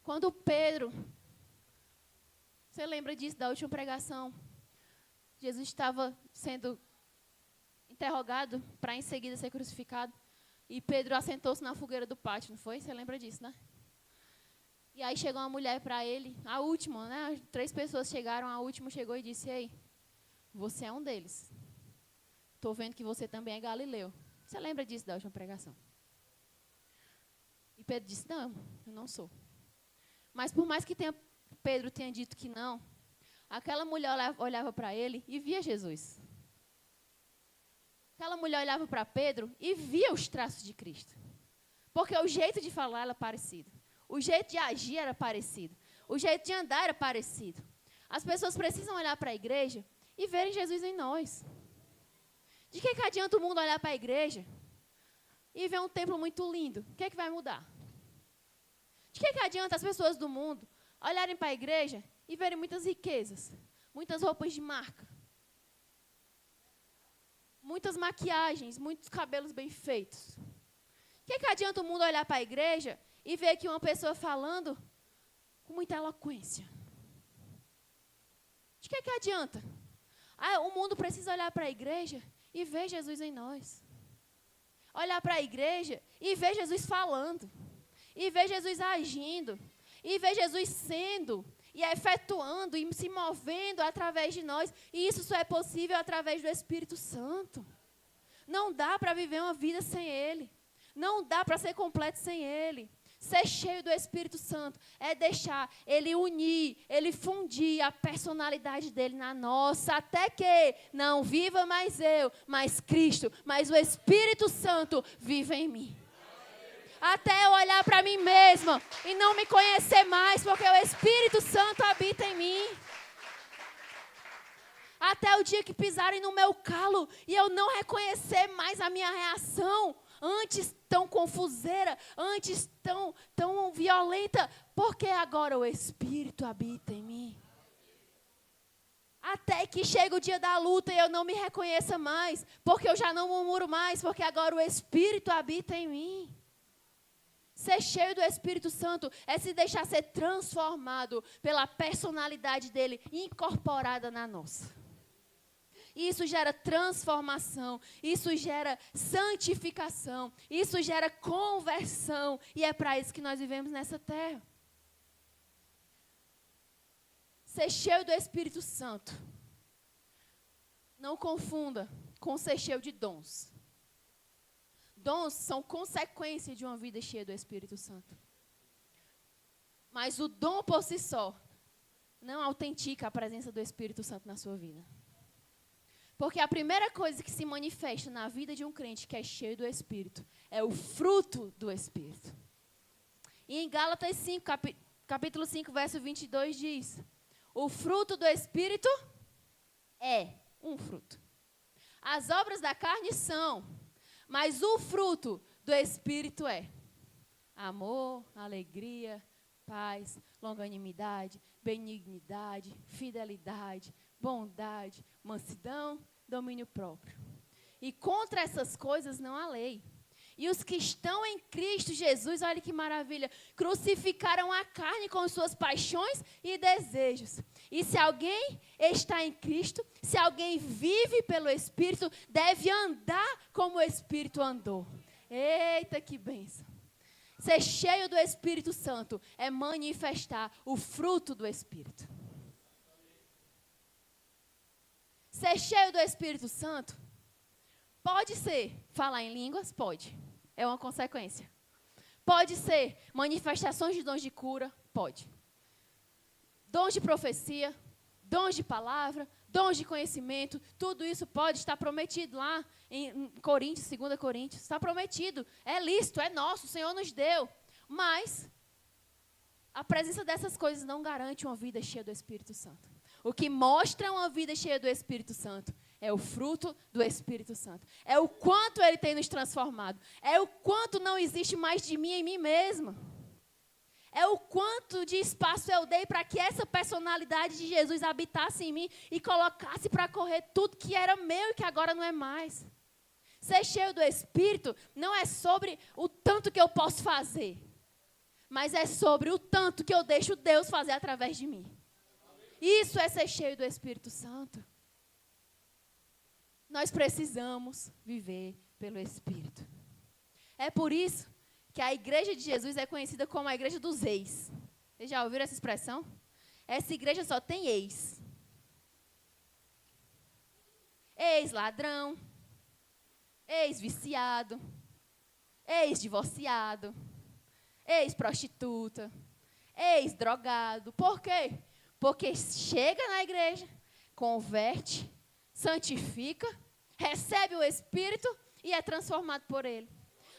Quando Pedro, você lembra disso, da última pregação? Jesus estava sendo interrogado para em seguida ser crucificado. E Pedro assentou-se na fogueira do pátio, não foi? Você lembra disso, né? E aí chegou uma mulher para ele, a última, né? 3 pessoas chegaram, a última chegou e disse, ei, você é um deles. Estou vendo que você também é galileu. Você lembra disso da última pregação? E Pedro disse, não, eu não sou. Mas por mais que Pedro tenha dito que não, aquela mulher olhava para ele e via Jesus. Aquela mulher olhava para Pedro e via os traços de Cristo. Porque o jeito de falar era parecido. O jeito de agir era parecido. O jeito de andar era parecido. As pessoas precisam olhar para a igreja e verem Jesus em nós. De que adianta o mundo olhar para a igreja e ver um templo muito lindo? O que é que vai mudar? De que adianta as pessoas do mundo olharem para a igreja e verem muitas riquezas, muitas roupas de marca, muitas maquiagens, muitos cabelos bem feitos? O que adianta o mundo olhar para a igreja e ver aqui uma pessoa falando com muita eloquência? De que adianta? O mundo precisa olhar para a igreja e ver Jesus em nós. Olhar para a igreja e ver Jesus falando. E ver Jesus agindo. E ver Jesus sendo e efetuando e se movendo através de nós. E isso só é possível através do Espírito Santo. Não dá para viver uma vida sem Ele. Não dá para ser completo sem Ele. Ser cheio do Espírito Santo é deixar Ele unir, Ele fundir a personalidade dEle na nossa, até que não viva mais eu, mas Cristo, mas o Espírito Santo vive em mim. Até eu olhar para mim mesma e não me conhecer mais, porque o Espírito Santo habita em mim. Até o dia que pisarem no meu calo e eu não reconhecer mais a minha reação, antes tão confuseira, antes tão violenta, porque agora o Espírito habita em mim. Até que chega o dia da luta e eu não me reconheça mais, porque eu já não murmuro mais, porque agora o Espírito habita em mim. Ser cheio do Espírito Santo é se deixar ser transformado pela personalidade dele incorporada na nossa. Isso gera transformação, isso gera santificação, isso gera conversão. E é para isso que nós vivemos nessa terra. Ser cheio do Espírito Santo. Não confunda com ser cheio de dons. Dons são consequência de uma vida cheia do Espírito Santo. Mas o dom por si só não autentica a presença do Espírito Santo na sua vida. Porque a primeira coisa que se manifesta na vida de um crente que é cheio do Espírito é o fruto do Espírito. E em Gálatas 5, capítulo 5, verso 22 diz: o fruto do Espírito é um fruto. As obras da carne são, mas o fruto do Espírito é amor, alegria, paz, longanimidade, benignidade, fidelidade, bondade, mansidão, domínio próprio. E contra essas coisas não há lei. E os que estão em Cristo Jesus, olha que maravilha, crucificaram a carne com suas paixões e desejos. E se alguém está em Cristo, se alguém vive pelo Espírito, deve andar como o Espírito andou. Eita, que bênção. Ser cheio do Espírito Santo é manifestar o fruto do Espírito. Ser cheio do Espírito Santo pode ser falar em línguas? Pode. É uma consequência. Pode ser manifestações de dons de cura? Pode. Dons de profecia, dons de palavra, dons de conhecimento, tudo isso pode estar prometido lá em Coríntios, 2 Coríntios. Está prometido, é lícito, é nosso, o Senhor nos deu. Mas a presença dessas coisas não garante uma vida cheia do Espírito Santo. O que mostra uma vida cheia do Espírito Santo é o fruto do Espírito Santo. É o quanto Ele tem nos transformado. É o quanto não existe mais de mim em mim mesma. É o quanto de espaço eu dei para que essa personalidade de Jesus habitasse em mim e colocasse para correr tudo que era meu e que agora não é mais. Ser cheio do Espírito não é sobre o tanto que eu posso fazer, mas é sobre o tanto que eu deixo Deus fazer através de mim. Isso é ser cheio do Espírito Santo. Nós precisamos viver pelo Espírito. É por isso que a igreja de Jesus é conhecida como a igreja dos ex. Vocês já ouviram essa expressão? Essa igreja só tem ex. Ex-ladrão, ex-viciado, ex-divorciado, ex-prostituta, ex-drogado. Por quê? Porque chega na igreja, converte, santifica, recebe o Espírito e é transformado por Ele.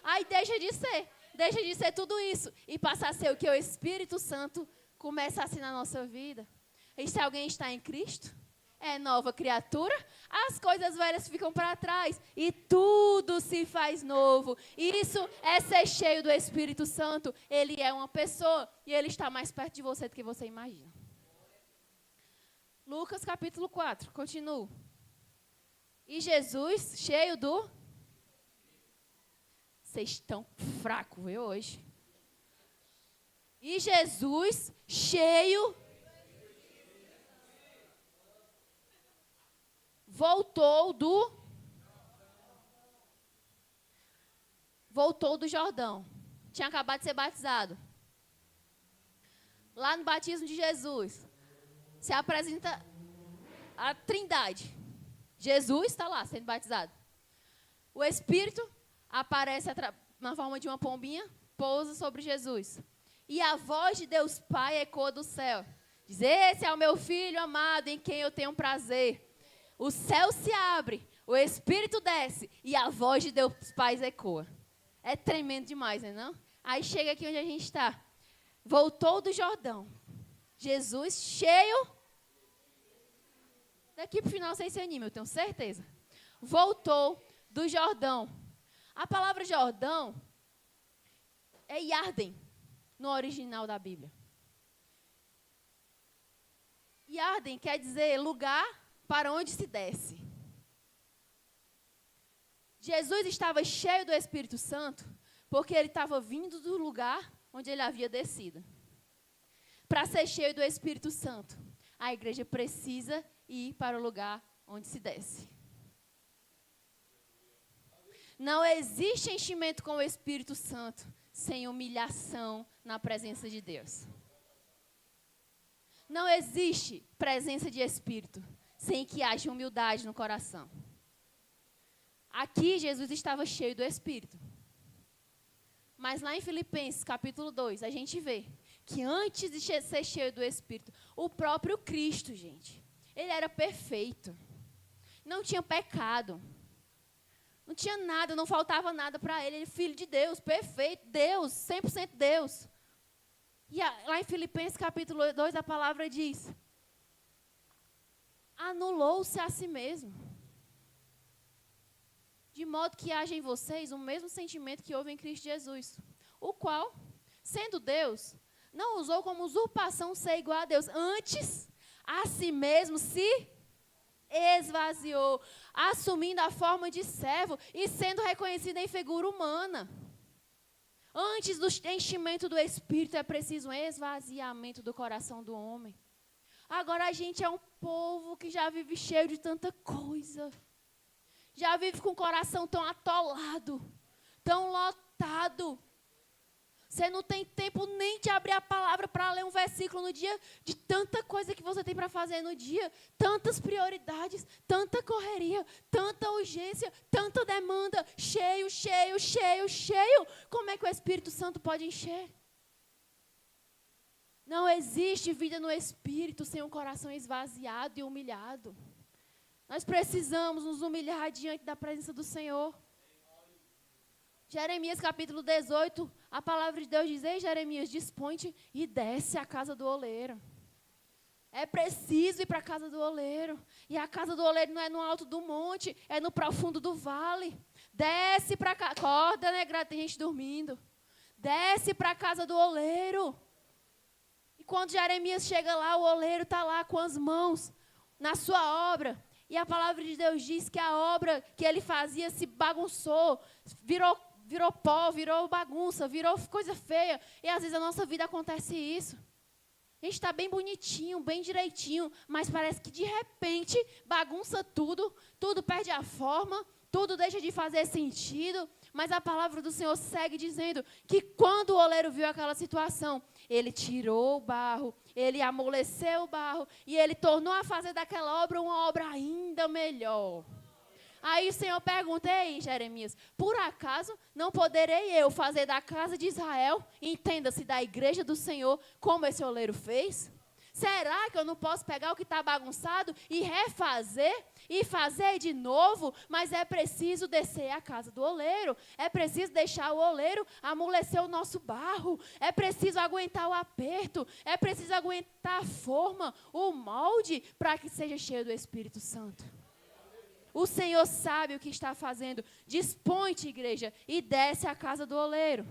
Aí deixa de ser tudo isso e passa a ser o que o Espírito Santo começa assim na nossa vida. E se alguém está em Cristo, é nova criatura, as coisas velhas ficam para trás e tudo se faz novo. Isso é ser cheio do Espírito Santo. Ele é uma pessoa e Ele está mais perto de você do que você imagina. Lucas capítulo 4, continuo. E Jesus, cheio do... Vocês estão fracos, viu, hoje? E Jesus, cheio... Voltou do Jordão. Tinha acabado de ser batizado. Lá no batismo de Jesus, se apresenta a Trindade. Jesus está lá sendo batizado. O Espírito aparece na forma de uma pombinha, pousa sobre Jesus. E a voz de Deus Pai ecoa do céu. Diz, esse é o meu Filho amado em quem eu tenho prazer. O céu se abre, o Espírito desce e a voz de Deus Pai ecoa. É tremendo demais, não é? Aí chega aqui onde a gente está. Voltou do Jordão. Jesus cheio. Daqui para o final vocês se animam, eu tenho certeza. Voltou do Jordão. A palavra Jordão é Yarden, no original da Bíblia. Yarden quer dizer lugar para onde se desce. Jesus estava cheio do Espírito Santo porque ele estava vindo do lugar onde ele havia descido. Para ser cheio do Espírito Santo, a igreja precisa ir para o lugar onde se desce. Não existe enchimento com o Espírito Santo sem humilhação na presença de Deus. Não existe presença de Espírito sem que haja humildade no coração. Aqui Jesus estava cheio do Espírito. Mas lá em Filipenses capítulo 2, a gente vê que antes de ser cheio do Espírito, o próprio Cristo, gente, ele era perfeito. Não tinha pecado. Não tinha nada, não faltava nada para ele. Ele é filho de Deus, perfeito, Deus, 100% Deus. E lá em Filipenses capítulo 2, a palavra diz, anulou-se a si mesmo, de modo que haja em vocês o mesmo sentimento que houve em Cristo Jesus, o qual, sendo Deus, não usou como usurpação ser igual a Deus, antes a si mesmo se esvaziou, assumindo a forma de servo e sendo reconhecido em figura humana. Antes do enchimento do Espírito é preciso um esvaziamento do coração do homem. Agora a gente é um povo que já vive cheio de tanta coisa. Já vive com o coração tão atolado, tão lotado. Você não tem tempo nem de abrir a palavra para ler um versículo no dia, de tanta coisa que você tem para fazer no dia, tantas prioridades, tanta correria, tanta urgência, tanta demanda, cheio, cheio, cheio, cheio. Como é que o Espírito Santo pode encher? Não existe vida no Espírito sem um coração esvaziado e humilhado. Nós precisamos nos humilhar diante da presença do Senhor. Jeremias capítulo 18, a palavra de Deus diz: ei, Jeremias, dispõe-te e desce à casa do oleiro. É preciso ir para a casa do oleiro. E a casa do oleiro não é no alto do monte, é no profundo do vale. Desce para cá. Acorda, né, tem gente dormindo. Desce para a casa do oleiro. E quando Jeremias chega lá, o oleiro está lá com as mãos na sua obra. E a palavra de Deus diz que a obra que ele fazia se bagunçou, virou pó, virou bagunça, virou coisa feia. E às vezes a nossa vida acontece isso. A gente está bem bonitinho, bem direitinho, mas parece que de repente bagunça tudo, tudo perde a forma, tudo deixa de fazer sentido. Mas a palavra do Senhor segue dizendo que quando o oleiro viu aquela situação, ele tirou o barro, ele amoleceu o barro e ele tornou a fazer daquela obra uma obra ainda melhor. Aí o Senhor pergunta: ei, Jeremias, por acaso não poderei eu fazer da casa de Israel, entenda-se, da igreja do Senhor, como esse oleiro fez? Será que eu não posso pegar o que está bagunçado e refazer e fazer de novo? Mas é preciso descer à casa do oleiro. É preciso deixar o oleiro amolecer o nosso barro. É preciso aguentar o aperto. É preciso aguentar a forma, o molde, para que seja cheio do Espírito Santo. O Senhor sabe o que está fazendo. Dispõe-te, igreja, e desce à casa do oleiro.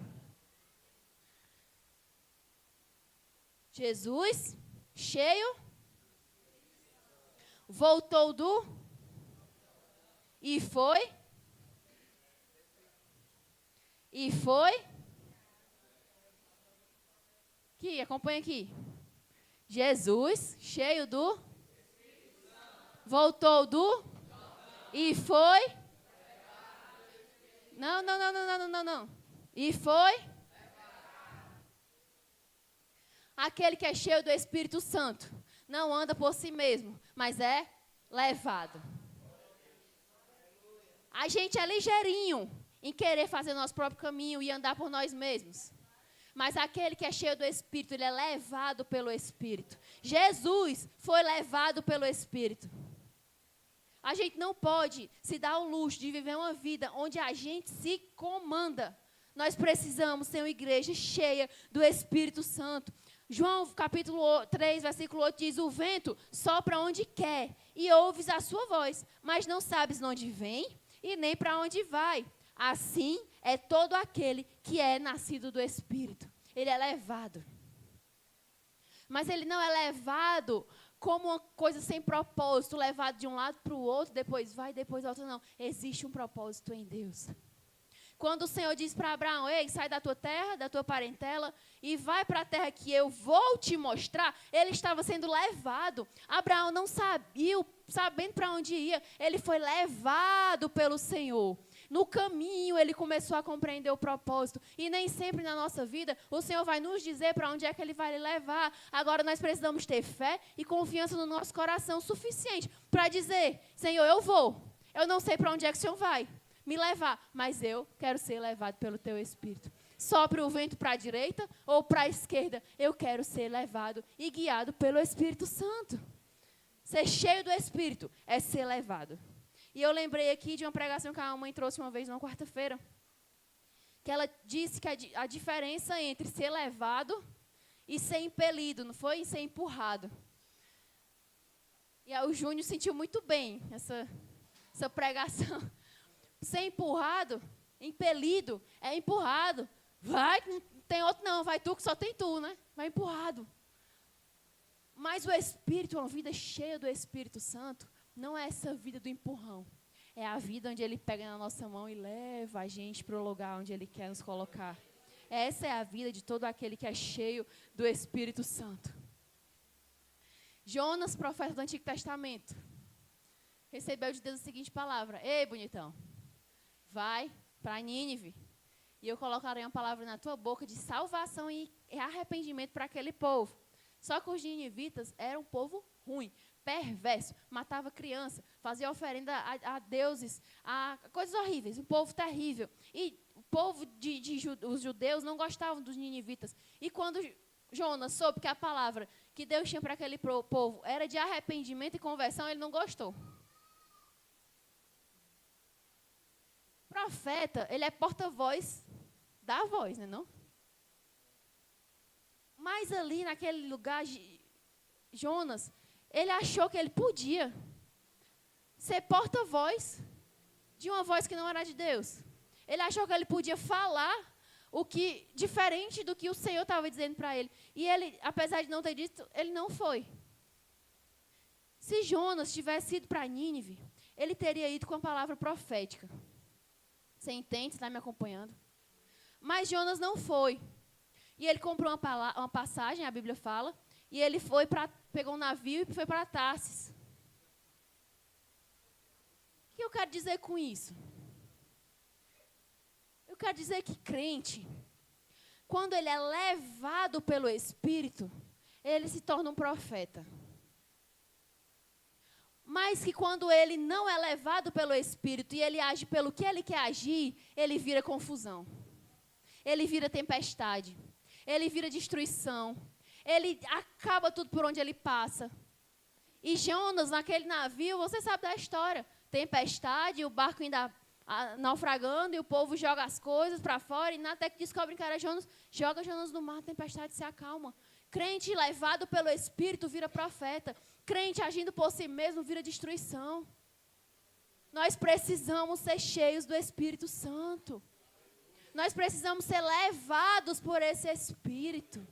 Jesus, cheio, voltou do e foi. Aqui, acompanha aqui. Jesus, cheio do, voltou do e foi. Não. E foi. Aquele que é cheio do Espírito Santo não anda por si mesmo, mas é levado. A gente é ligeirinho em querer fazer nosso próprio caminho e andar por nós mesmos. Mas aquele que é cheio do Espírito, ele é levado pelo Espírito. Jesus foi levado pelo Espírito. A gente não pode se dar o luxo de viver uma vida onde a gente se comanda. Nós precisamos ser uma igreja cheia do Espírito Santo. João capítulo 3, versículo 8 diz: o vento sopra onde quer e ouves a sua voz, mas não sabes de onde vem e nem para onde vai. Assim é todo aquele que é nascido do Espírito. Ele é levado. Mas ele não é levado como uma coisa sem propósito, levado de um lado para o outro, depois vai, depois volta. Não, existe um propósito em Deus. Quando o Senhor diz para Abraão: ei, sai da tua terra, da tua parentela, e vai para a terra que eu vou te mostrar, ele estava sendo levado. Abraão não sabia, sabendo para onde ia, ele foi levado pelo Senhor. No caminho, ele começou a compreender o propósito. E nem sempre na nossa vida, o Senhor vai nos dizer para onde é que ele vai levar. Agora, nós precisamos ter fé e confiança no nosso coração suficiente para dizer: Senhor, eu vou. Eu não sei para onde é que o Senhor vai me levar, mas eu quero ser levado pelo teu Espírito. Sopra o vento para a direita ou para a esquerda, eu quero ser levado e guiado pelo Espírito Santo. Ser cheio do Espírito é ser levado. E eu lembrei aqui de uma pregação que a mãe trouxe uma vez, numa quarta-feira, que ela disse que a diferença entre ser levado e ser impelido, não foi? E ser empurrado. E aí o Júnior sentiu muito bem essa pregação. Ser empurrado, impelido, é empurrado. Vai, não tem outro não, vai tu que só tem tu, né? Vai empurrado. Mas o Espírito, uma vida cheia do Espírito Santo, não é essa vida do empurrão. É a vida onde Ele pega na nossa mão e leva a gente para o lugar onde Ele quer nos colocar. Essa é a vida de todo aquele que é cheio do Espírito Santo. Jonas, profeta do Antigo Testamento, recebeu de Deus a seguinte palavra: ei, bonitão, vai para Nínive e eu colocarei uma palavra na tua boca de salvação e arrependimento para aquele povo. Só que os ninivitas eram um povo ruim, perverso, matava criança, fazia oferenda a deuses, a coisas horríveis, um povo terrível. E o povo os judeus não gostavam dos ninivitas. E quando Jonas soube que a palavra que Deus tinha para aquele povo era de arrependimento e conversão, ele não gostou. Profeta, ele é porta-voz da voz, né, não? Mas ali naquele lugar, Jonas, ele achou que ele podia ser porta-voz de uma voz que não era de Deus. Ele achou que ele podia falar o que diferente do que o Senhor estava dizendo para ele. E ele, apesar de não ter dito, ele não foi. Se Jonas tivesse ido para Nínive, ele teria ido com a palavra profética. Você entende? Você está me acompanhando? Mas Jonas não foi. E ele comprou uma passagem, a Bíblia fala, e ele pegou um navio e foi para Tarsis. O que eu quero dizer com isso? Eu quero dizer que crente, quando ele é levado pelo Espírito, ele se torna um profeta. Mas que quando ele não é levado pelo Espírito e ele age pelo que ele quer agir, ele vira confusão. Ele vira tempestade. Ele vira destruição. Ele acaba tudo por onde ele passa. E Jonas, naquele navio, você sabe da história. Tempestade, o barco ainda naufragando, e o povo joga as coisas para fora, e até que descobrem que era Jonas, joga Jonas no mar, a tempestade se acalma. Crente levado pelo Espírito vira profeta. Crente agindo por si mesmo vira destruição. Nós precisamos ser cheios do Espírito Santo. Nós precisamos ser levados por esse Espírito.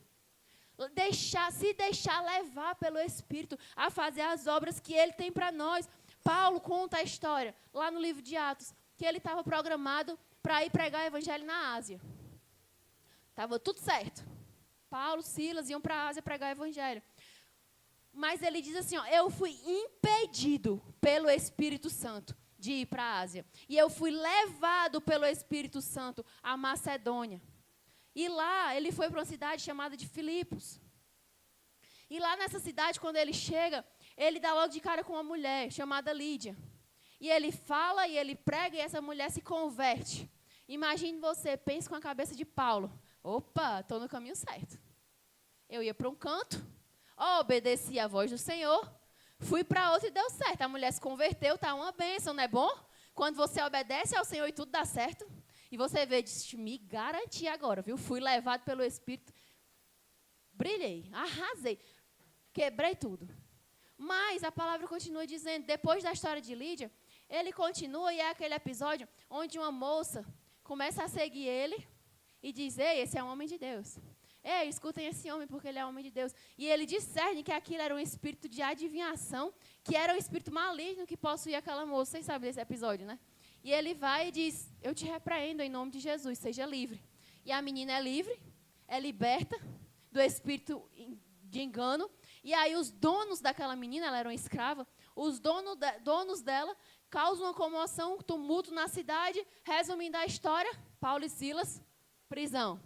Se deixar levar pelo Espírito a fazer as obras que Ele tem para nós. Paulo conta a história, lá no livro de Atos, que ele estava programado para ir pregar o Evangelho na Ásia. Estava tudo certo. Paulo, Silas iam para a Ásia pregar o Evangelho. Mas ele diz assim, eu fui impedido pelo Espírito Santo de ir para a Ásia. E eu fui levado pelo Espírito Santo à Macedônia. E lá ele foi para uma cidade chamada de Filipos. E lá nessa cidade, quando ele chega, ele dá logo de cara com uma mulher chamada Lídia. E ele fala e ele prega e essa mulher se converte. Imagine você, pense com a cabeça de Paulo. Opa, estou no caminho certo. Eu ia para um canto, obedeci a voz do Senhor, fui para outro e deu certo. A mulher se converteu, está uma bênção, não é bom? Quando você obedece ao Senhor e tudo dá certo. E você vê, diz, me garanti agora, viu? Fui levado pelo Espírito. Brilhei, arrasei, quebrei tudo. Mas a palavra continua dizendo, depois da história de Lídia, ele continua e é aquele episódio onde uma moça começa a seguir ele e diz, ei, esse é um homem de Deus. Ei, escutem esse homem porque ele é um homem de Deus. E ele discerne que aquilo era um espírito de adivinhação, que era um espírito maligno que possuía aquela moça. Vocês sabem desse episódio, né? E ele vai e diz, eu te repreendo em nome de Jesus, seja livre. E a menina é livre, é liberta do espírito de engano. E aí os donos daquela menina, ela era uma escrava, os donos dela causam uma comoção, um tumulto na cidade. Resumindo a história, Paulo e Silas, prisão.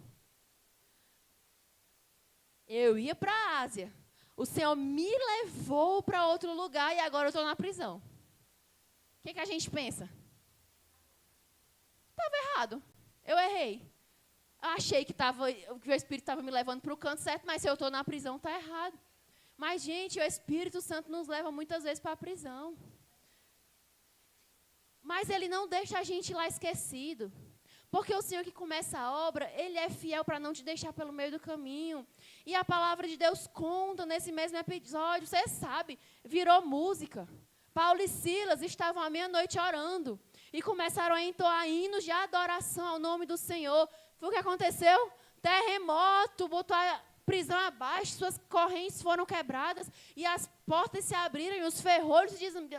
Eu ia para a Ásia, o Senhor me levou para outro lugar e agora eu estou na prisão. O que a gente pensa? Estava errado, eu errei. Achei que o Espírito estava me levando para o canto certo, mas se eu estou na prisão, está errado. Mas, gente, o Espírito Santo nos leva muitas vezes para a prisão. Mas Ele não deixa a gente lá esquecido. Porque o Senhor que começa a obra, Ele é fiel para não te deixar pelo meio do caminho. E a palavra de Deus conta nesse mesmo episódio, você sabe, virou música. Paulo e Silas estavam à meia-noite orando. E começaram a entoar hinos de adoração ao nome do Senhor. Foi o que aconteceu? Terremoto, botou prisão abaixo, suas correntes foram quebradas e as portas se abriram e os ferrolhos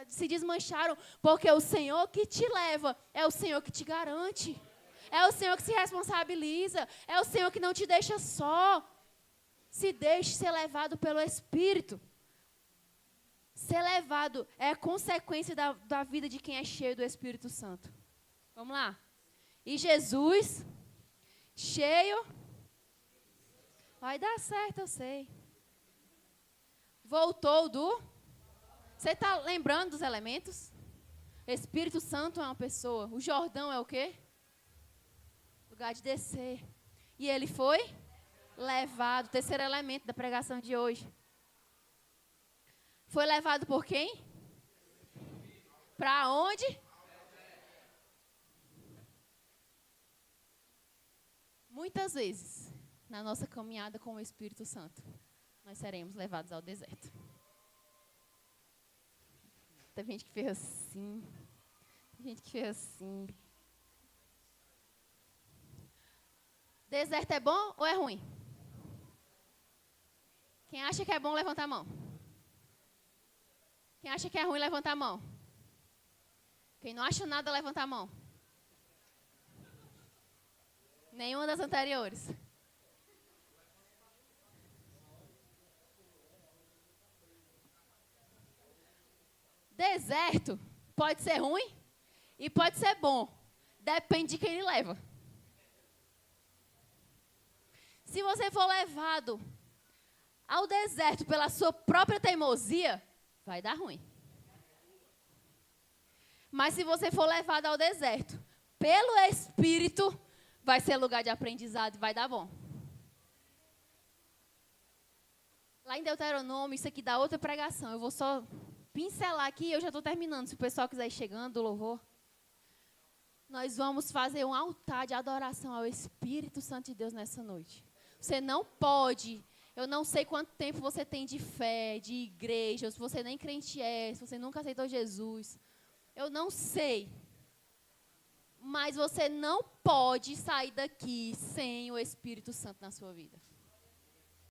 se desmancharam, porque o Senhor que te leva é o Senhor que te garante. É o Senhor que se responsabiliza, é o Senhor que não te deixa só. Se deixe ser levado pelo Espírito. Ser levado é consequência da vida de quem é cheio do Espírito Santo. Vamos lá. E Jesus, cheio, vai dar certo, eu sei. Voltou do... Você está lembrando dos elementos? Espírito Santo é uma pessoa. O Jordão é o quê? Lugar de descer. E ele foi levado. Terceiro elemento da pregação de hoje. Foi levado por quem? Para onde? Muitas vezes, na nossa caminhada com o Espírito Santo, nós seremos levados ao deserto. Tem gente que fez assim. Tem gente que fez assim. Deserto é bom ou é ruim? Quem acha que é bom, levanta a mão. Quem acha que é ruim, levanta a mão. Quem não acha nada, levanta a mão. Nenhuma das anteriores. Deserto pode ser ruim e pode ser bom. Depende de quem ele leva. Se você for levado ao deserto pela sua própria teimosia, vai dar ruim. Mas se você for levado ao deserto pelo Espírito, vai ser lugar de aprendizado e vai dar bom. Lá em Deuteronômio, isso aqui dá outra pregação. Eu vou só pincelar aqui e eu já estou terminando. Se o pessoal quiser ir chegando, do louvor. Nós vamos fazer um altar de adoração ao Espírito Santo de Deus nessa noite. Você não pode... Eu não sei quanto tempo você tem de fé, de igreja, se você nem crente é, se você nunca aceitou Jesus. Eu não sei. Mas você não pode sair daqui sem o Espírito Santo na sua vida.